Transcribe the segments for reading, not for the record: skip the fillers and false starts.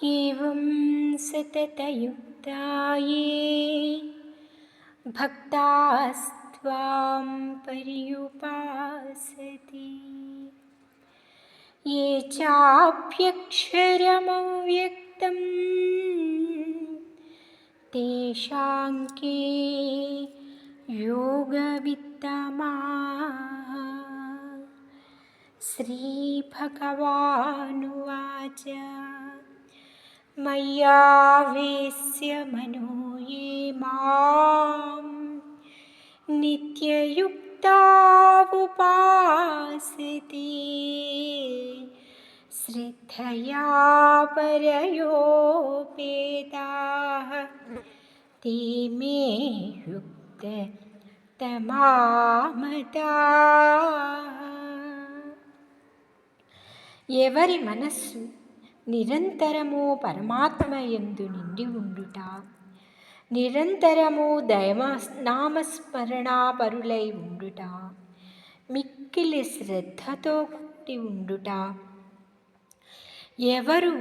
एवं सततयुक्ता ये भक्तास्त्वां पर्युपासते ये चाप्यक्षरमव्यक्तं तेषां के योगवित्तमाः। श्रीभगवानुवाच मय्यावेश्य मनो ये मां नित्ययुक्ता उपासते श्रद्धया परयोपेताः ते मे युक्ततमामताः। ఎవరి మనస్సు నిరంతరము పరమాత్మయందు నిండి ఉండుట, నిరంతరము నామస్మరణాపరులై ఉండుట, మిక్కిలి శ్రద్ధతో కూడి ఉండుట, ఎవరు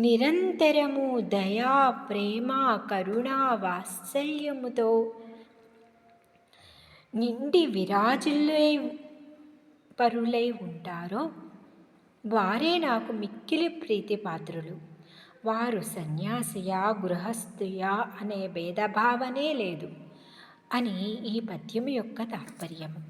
నిరంతరము దయా ప్రేమ కరుణ వాత్సల్యముతో నిండి విరాజిల్లే పరులై ఉంటారో వారే నాకు మిక్కిలి ప్రీతిపాత్రులు. వారు సన్యాసియా గృహస్థుయా అనే భేదభావనే లేదు అని ఈ పద్యం యొక్క తాత్పర్యము.